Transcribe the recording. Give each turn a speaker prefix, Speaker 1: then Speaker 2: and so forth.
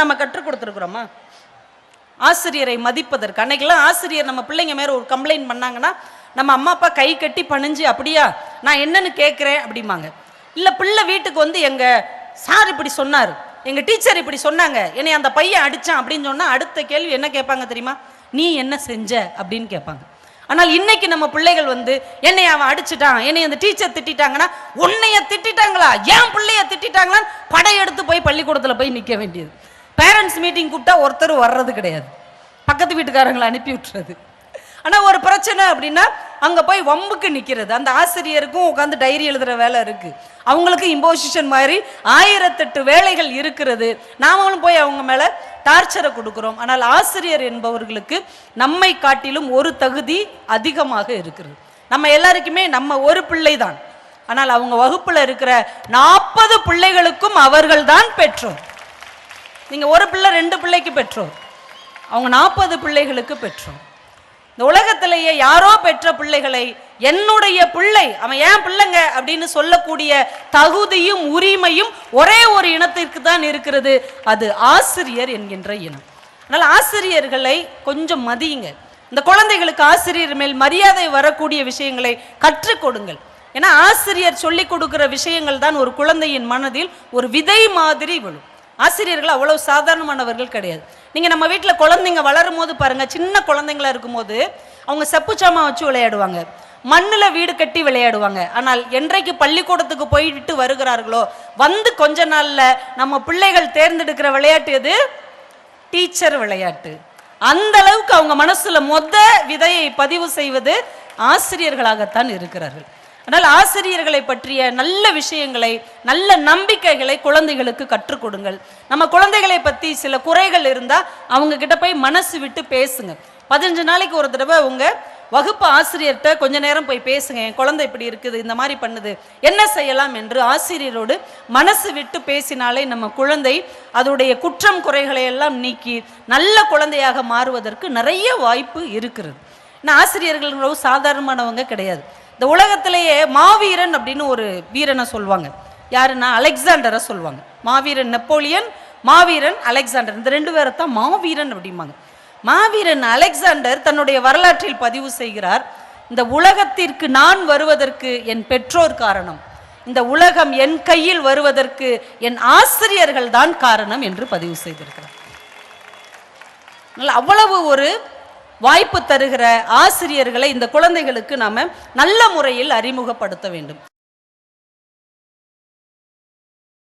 Speaker 1: நம்ம கற்றுக் கொடுத்துருக்குறோமா? ஆசிரியரை மதிப்பதற்கு. அன்னைக்கெல்லாம் ஆசிரியர் நம்ம பிள்ளைங்க மேல ஒரு கம்ப்ளைண்ட் பண்ணாங்கன்னா நம்ம அம்மா அப்பா கை கட்டி பணிஞ்சு, அப்படியா நான் என்னன்னு கேட்குறேன் அப்படிம்பாங்க. இல்லை பிள்ளை வீட்டுக்கு வந்து எங்கள் சார் இப்படி சொன்னார், எங்கள் டீச்சர் இப்படி சொன்னாங்க, என்னை அந்த பையன் அடித்தான் அப்படின்னு சொன்னால் அடுத்த கேள்வி என்ன கேட்பாங்க தெரியுமா? நீ என்ன செஞ்ச அப்படின்னு கேட்பாங்க. ஆனால் இன்னைக்கு நம்ம பிள்ளைகள் வந்து என்னை அவன் அடிச்சுட்டான், என்னை அந்த டீச்சர் திட்டாங்கன்னா, உன்னைய திட்டாங்களா, ஏன் பிள்ளைய திட்டாங்களான்னு படையெடுத்து போய் பள்ளிக்கூடத்தில் போய் நிற்க வேண்டியது. பேரண்ட்ஸ் மீட்டிங் கூப்பிட்டா ஒருத்தர் வர்றது கிடையாது, பக்கத்து வீட்டுக்காரங்களை அனுப்பி விட்டுறது. ஆனால் ஒரு பிரச்சனை அப்படின்னா அங்கே போய் வம்புக்கு நிற்கிறது. அந்த ஆசிரியருக்கும் உட்காந்து டைரி எழுதுகிற வேலை இருக்குது, அவங்களுக்கு இம்போசிஷன் மாதிரி 1008 வேலைகள் இருக்கிறது. நாமளும் போய் அவங்க மேலே டார்ச்சரை கொடுக்குறோம். ஆனால் ஆசிரியர் என்பவர்களுக்கு நம்மை காட்டிலும் ஒரு தகுதி அதிகமாக இருக்கிறது. நம்ம எல்லாருக்குமே நம்ம ஒரு பிள்ளை தான், ஆனால் அவங்க வகுப்பில் இருக்கிற 40 பிள்ளைகளுக்கும் அவர்கள் தான் பெற்றோர். நீங்கள் ஒரு பிள்ளை 2 பிள்ளைக்கு பெற்றோர், அவங்க 40 பிள்ளைகளுக்கு பெற்றோர். இந்த உலகத்திலேயே யாரோ பெற்ற பிள்ளைகளை என்னுடைய பிள்ளை, அவன் ஏன் பிள்ளைங்க அப்படின்னு சொல்லக்கூடிய தகுதியும் உரிமையும் ஒரே ஒரு இனத்திற்கு தான் இருக்கிறது, அது ஆசிரியர் என்கின்ற இனம். அதனால் ஆசிரியர்களை கொஞ்சம் மதியுங்க. இந்த குழந்தைகளுக்கு ஆசிரியர் மேல் மரியாதை வரக்கூடிய விஷயங்களை கற்றுக் கொடுங்கள். ஏன்னா ஆசிரியர் சொல்லிக் கொடுக்கிற விஷயங்கள் தான் ஒரு குழந்தையின் மனதில் ஒரு விதை மாதிரி விழும். ஆசிரியர்கள் அவ்வளவு சாதாரணமானவர்கள் கிடையாது. நீங்கள் நம்ம வீட்டில் குழந்தைங்க வளரும் போது பாருங்கள், சின்ன குழந்தைங்களா இருக்கும்போது அவங்க செப்பு சாமான் வச்சு விளையாடுவாங்க, மண்ணில் வீடு கட்டி விளையாடுவாங்க. ஆனால் என்றைக்கு பள்ளிக்கூடத்துக்கு போயிட்டு வருகிறார்களோ வந்து கொஞ்ச நாளில் நம்ம பிள்ளைகள் தேர்ந்தெடுக்கிற விளையாட்டு எது? டீச்சர் விளையாட்டு. அந்த அளவுக்கு அவங்க மனசுல விதையை பதிவு செய்வது ஆசிரியர்களாகத்தான் இருக்கிறார்கள். ஆனால் ஆசிரியர்களை பற்றிய நல்ல விஷயங்களை, நல்ல நம்பிக்கைகளை குழந்தைகளுக்கு கற்றுக் கொடுங்கள். நம்ம குழந்தைகளை பற்றி சில குறைகள் இருந்தால் அவங்க கிட்ட போய் மனசு விட்டு பேசுங்க. 15 நாளைக்கு ஒரு தடவை உங்கள் வகுப்பு ஆசிரியர்கிட்ட கொஞ்ச நேரம் போய் பேசுங்க. என் குழந்தை இப்படி இருக்குது, இந்த மாதிரி பண்ணுது, என்ன செய்யலாம் என்று ஆசிரியரோடு மனசு விட்டு பேசினாலே நம்ம குழந்தை அதோடைய குற்றம் குறைகளை எல்லாம் நீக்கி நல்ல குழந்தையாக மாறுவதற்கு நிறைய வாய்ப்பு இருக்கிறது. ஏன்னா ஆசிரியர்கள் சாதாரணமானவங்க கிடையாது. இந்த உலகத்திலேயே மாவீரன் அப்படின்னு ஒரு வீரனை சொல்லுவாங்க. யாருன்னா அலெக்சாண்டரை சொல்லுவாங்க. மாவீரன் நெப்போலியன், மாவீரன் அலெக்சாண்டர், இந்த 2 பேரை தான் மாவீரன் அப்படிம்பாங்க. மாவீரன் அலெக்சாண்டர் தன்னுடைய வரலாற்றில் பதிவு செய்கிறார், இந்த உலகத்திற்கு நான் வருவதற்கு என் பெற்றோர் காரணம், இந்த உலகம் என் கையில் வருவதற்கு என் ஆசிரியர்கள் தான் காரணம் என்று பதிவு செய்திருக்கிறார். அவ்வளவு ஒரு வாய்ப்பு தருகிற ஆசிரியர்களை இந்த குழந்தைகளுக்கு நாம நல்ல முறையில் அறிமுகப்படுத்த வேண்டும்.